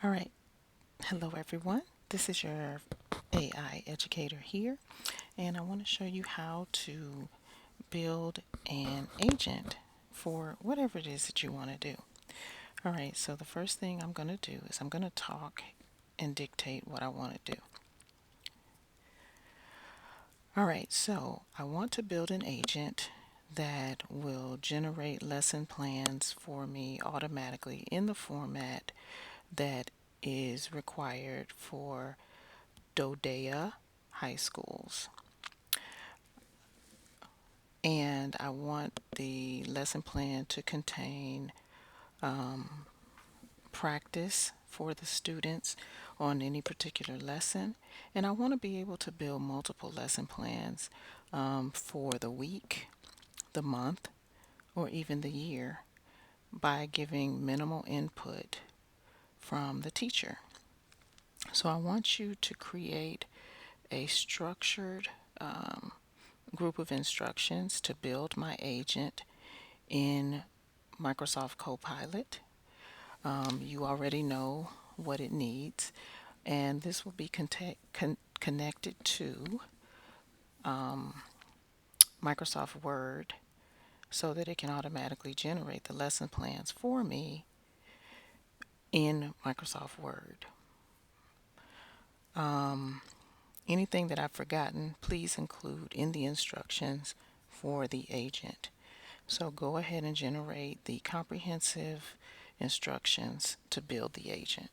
All right. Hello, everyone. This is your AI educator here, and I want to show you how to build an agent for whatever it is that you want to do. All right. So the first thing I'm going to do is I'm going to talk and dictate what I want to do. All right. So I want to build an agent that will generate lesson plans for me automatically in the format that is required for DoDEA high schools. And I want the lesson plan to contain practice for the students on any particular lesson. And I want to be able to build multiple lesson plans for the week, the month, or even the year by giving minimal input from the teacher. So I want you to create a structured group of instructions to build my agent in Microsoft Copilot. You already know what it needs, and this will be connected to Microsoft Word so that it can automatically generate the lesson plans for me in Microsoft Word. Anything that I've forgotten, please include in the instructions for the agent. So go ahead and generate the comprehensive instructions to build the agent.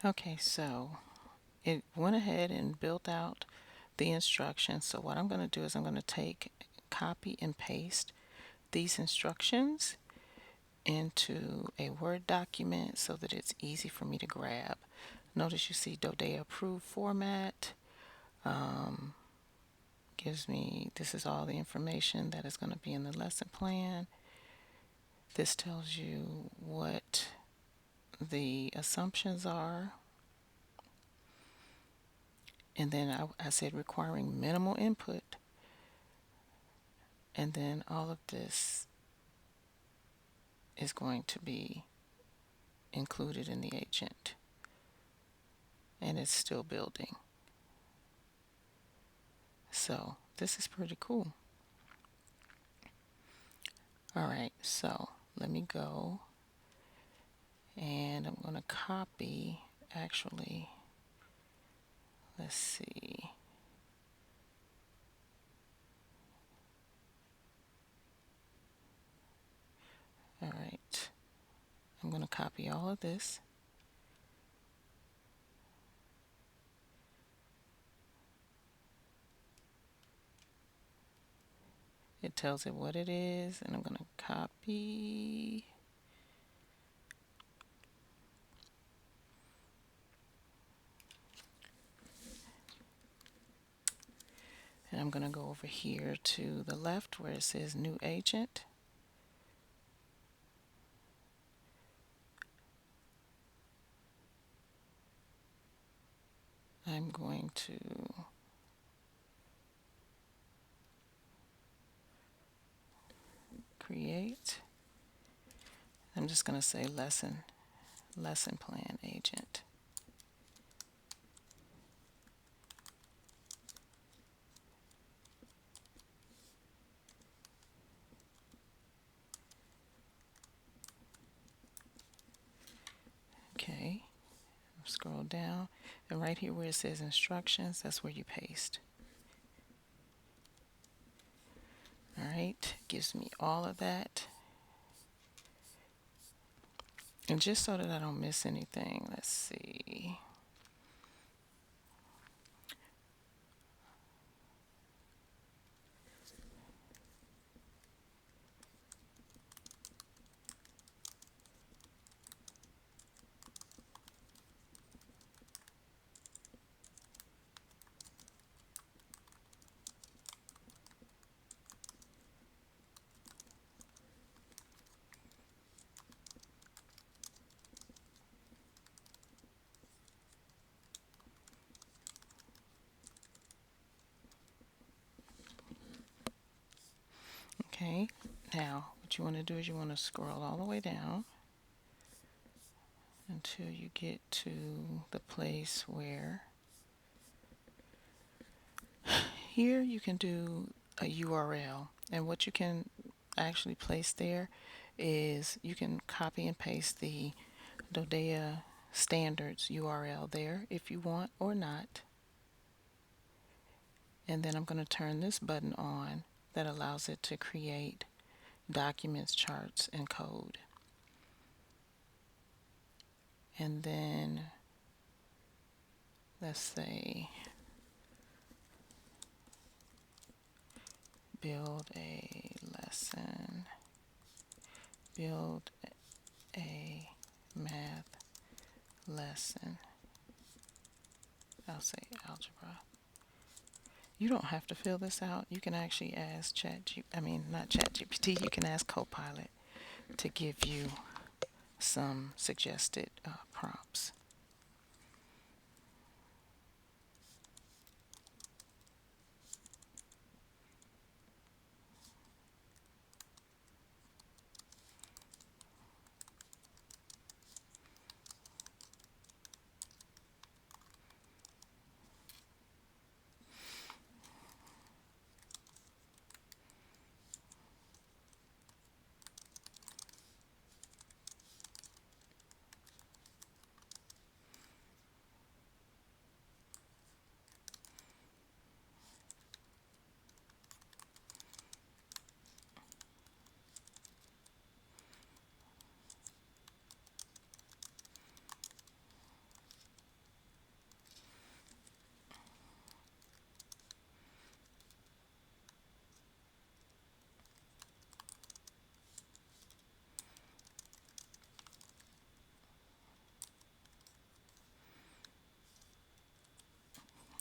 Okay, so it went ahead and built out the instructions. So what I'm going to do is I'm going to copy and paste these instructions into a Word document so that it's easy for me to grab. Notice you see DoDEA approved format. Gives me, this is all the information that is going to be in the lesson plan. This tells you what the assumptions are. And then I said requiring minimal input. And then all of this is going to be included in the agent. And it's still building. So this is pretty cool. All right, so let me go and I'm going to copy, actually, let's see. All right, I'm going to copy all of this. It tells it what it is, and I'm going to copy. And I'm going to go over here to the left where it says new agent. I'm going to create. I'm just going to say lesson plan agent. Okay, scroll down, and right here where it says instructions, that's where you paste. All right, gives me all of that. And just so that I don't miss anything, let's see. Now, what you want to do is you want to scroll all the way down until you get to the place where here you can do a URL. And what you can actually place there is you can copy and paste the DoDEA standards URL there if you want or not. And then I'm going to turn this button on that allows it to create documents, charts, and code. And then let's say build a lesson, build a math lesson. I'll say algebra. You don't have to fill this out. You can actually ask not ChatGPT, you can ask Copilot to give you some suggested prompts.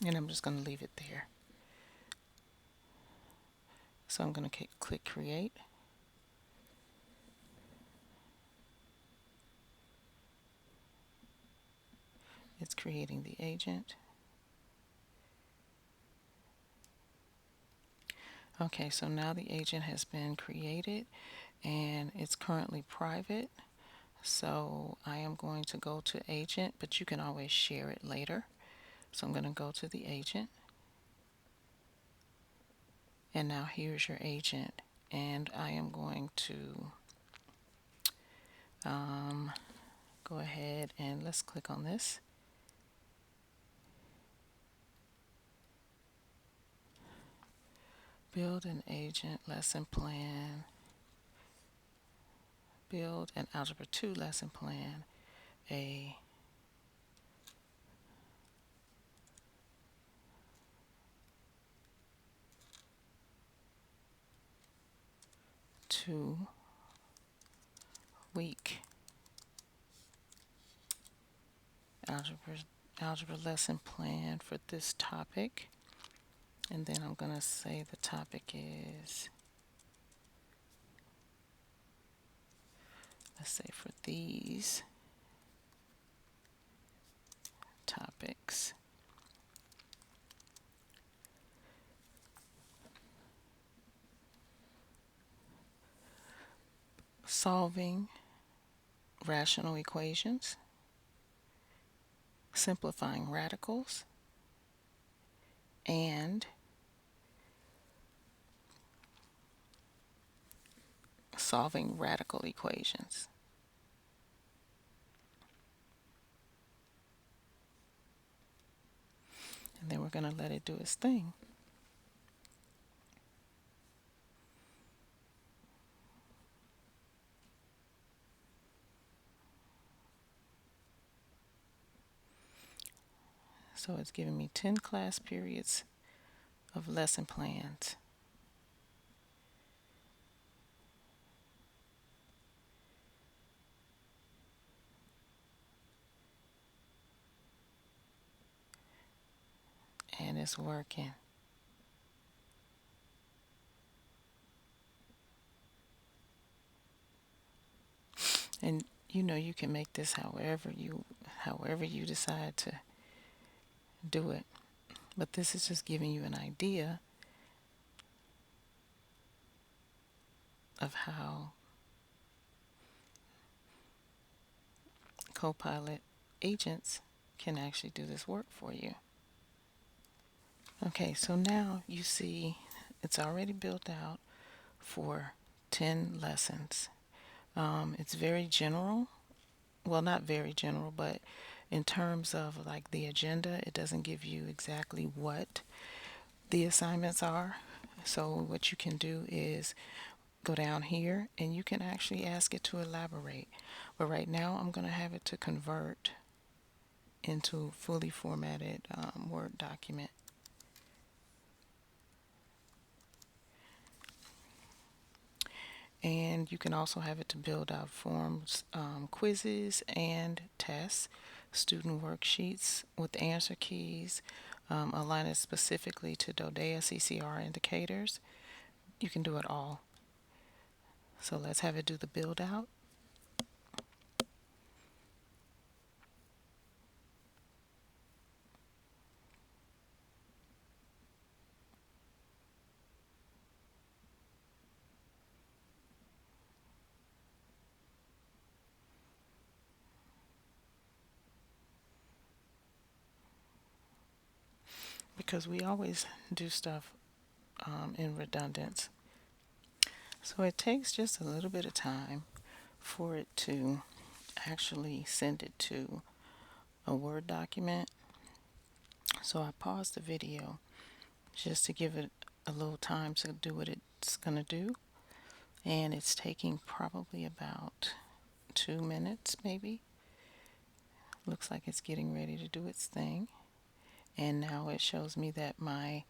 And I'm just going to leave it there. So I'm going to click create. It's creating the agent. Okay, so now the agent has been created and it's currently private. So I am going to go to agent, but you can always share it later. So I'm going to go to the agent. And now here's your agent. And I am going to go ahead and let's click on this. Build an agent lesson plan. Build an Algebra 2 lesson plan. A two-week algebra lesson plan for this topic. And then I'm going to say the topic is, let's say for these topics, solving rational equations, simplifying radicals, and solving radical equations. And then we're going to let it do its thing. So it's giving me 10 class periods of lesson plans. And it's working. And you can make this however you decide to do it. But this is just giving you an idea of how Copilot agents can actually do this work for you. Okay, so now you see it's already built out for 10 lessons. It's very general. Well, not very general, but in terms of like the agenda, it doesn't give you exactly what the assignments are. So what you can do is go down here and you can actually ask it to elaborate. But right now I'm going to have it to convert into fully formatted Word document. And you can also have it to build out forms, quizzes, and tests, student worksheets with answer keys, align it specifically to DoDEA CCR indicators. You can do it all. So let's have it do the build out. Because we always do stuff in redundance. So it takes just a little bit of time for it to actually send it to a Word document. So I paused the video just to give it a little time to do what it's going to do. And it's taking probably about 2 minutes maybe. Looks like it's getting ready to do its thing. And now it shows me that my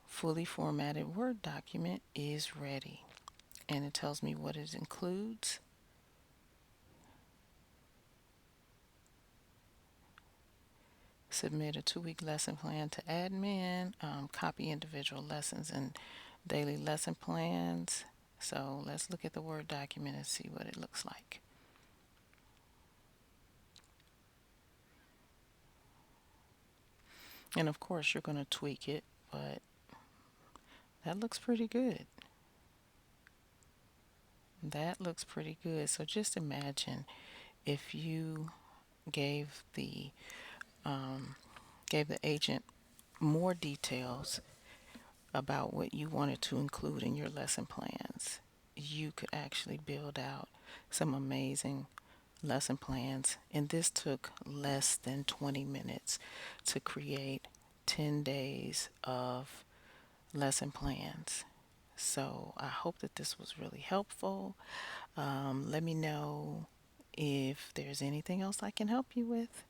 fully formatted Word document is ready. And it tells me what it includes. Submit a 2-week lesson plan to admin, copy individual lessons and daily lesson plans. So let's look at the Word document and see what it looks like. And of course you're going to tweak it, but that looks pretty good. That looks pretty good. So just imagine if you gave the agent more details about what you wanted to include in your lesson plans. You could actually build out some amazing lesson plans, and this took less than 20 minutes to create 10 days of lesson plans. So I hope that this was really helpful. Let me know if there's anything else I can help you with.